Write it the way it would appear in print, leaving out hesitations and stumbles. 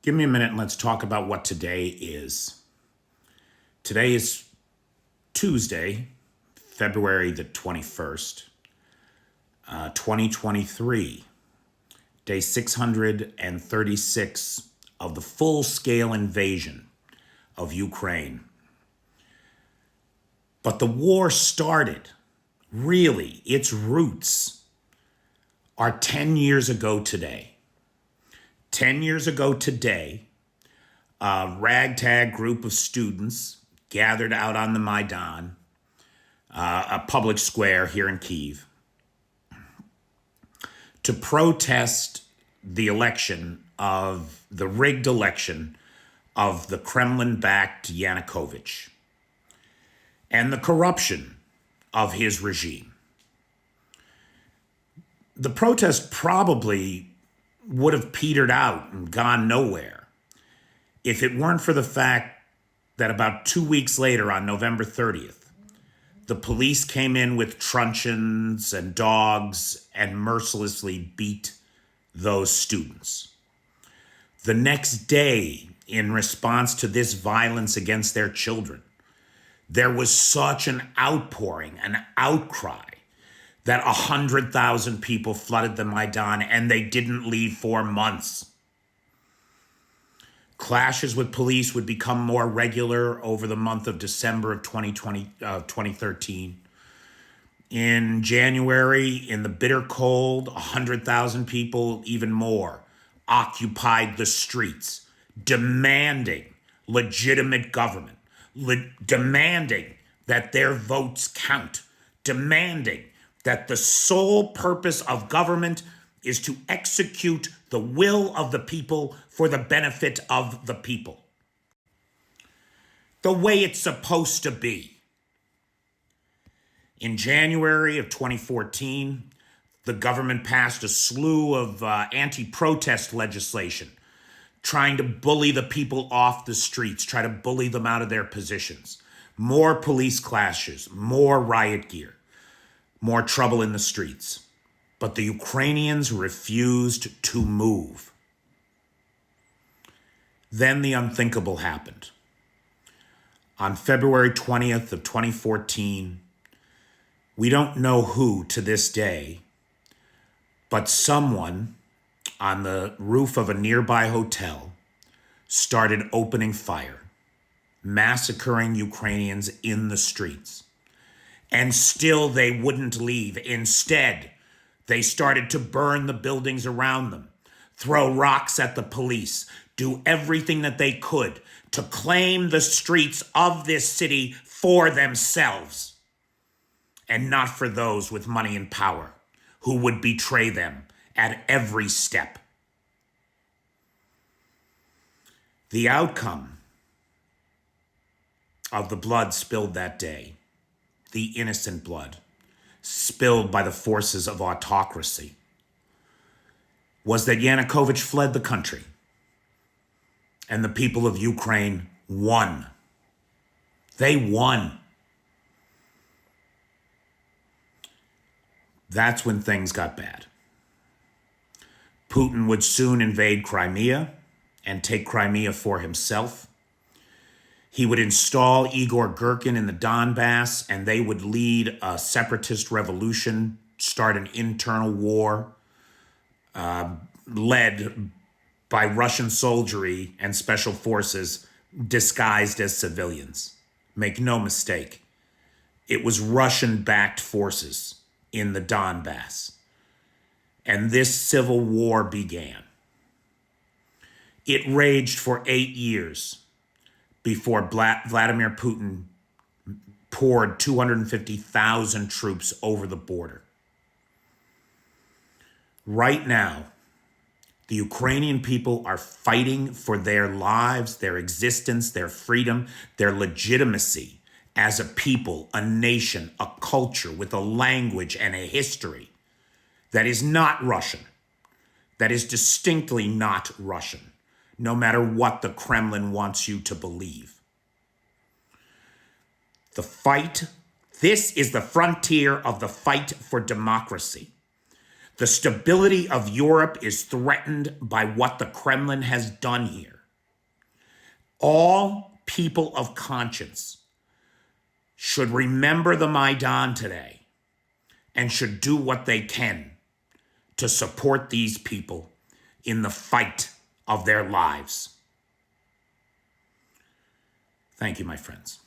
Give me a minute and let's talk about what today is. Today is Tuesday, February the 21st, 2023, day 636 of the full-scale invasion of Ukraine. But the war started, really, its roots are 10 years ago today. 10 years ago today, a ragtag group of students gathered out on the Maidan, a public square here in Kyiv, to protest the rigged election of the Kremlin-backed Yanukovych and the corruption of his regime. The protest probably would have petered out and gone nowhere if it weren't for the fact that about 2 weeks later, on November 30th, the police came in with truncheons and dogs and mercilessly beat those students. The next day, in response to this violence against their children, there was such an outpouring, an outcry, that 100,000 people flooded the Maidan and they didn't leave for months. Clashes with police would become more regular over the month of December of 2013. In January, in the bitter cold, 100,000 people, even more, occupied the streets, demanding legitimate government, demanding that their votes count, demanding that the sole purpose of government is to execute the will of the people for the benefit of the people. The way it's supposed to be. In January of 2014, the government passed a slew of anti-protest legislation, trying to bully the people off the streets, try to bully them out of their positions. More police clashes, more riot gear, more trouble in the streets. But the Ukrainians refused to move. Then the unthinkable happened. On February 20th of 2014, we don't know who to this day, but someone on the roof of a nearby hotel started opening fire, massacring Ukrainians in the streets. And still they wouldn't leave. Instead, they started to burn the buildings around them, throw rocks at the police, do everything that they could to claim the streets of this city for themselves, and not for those with money and power who would betray them at every step. The outcome of the blood spilled that day, the innocent blood spilled by the forces of autocracy, was that Yanukovych fled the country and the people of Ukraine won. They won. That's when things got bad. Putin would soon invade Crimea and take Crimea for himself. He would install Igor Girkin in the Donbass, and they would lead a separatist revolution, start an internal war, led by Russian soldiery and special forces disguised as civilians. Make no mistake, it was Russian-backed forces in the Donbass. And this civil war began. It raged for 8 years before Vladimir Putin poured 250,000 troops over the border. Right now, the Ukrainian people are fighting for their lives, their existence, their freedom, their legitimacy as a people, a nation, a culture with a language and a history that is not Russian, that is distinctly not Russian, no matter what the Kremlin wants you to believe. The fight, this is the frontier of the fight for democracy. The stability of Europe is threatened by what the Kremlin has done here. All people of conscience should remember the Maidan today and should do what they can to support these people in the fight of their lives. Thank you, my friends.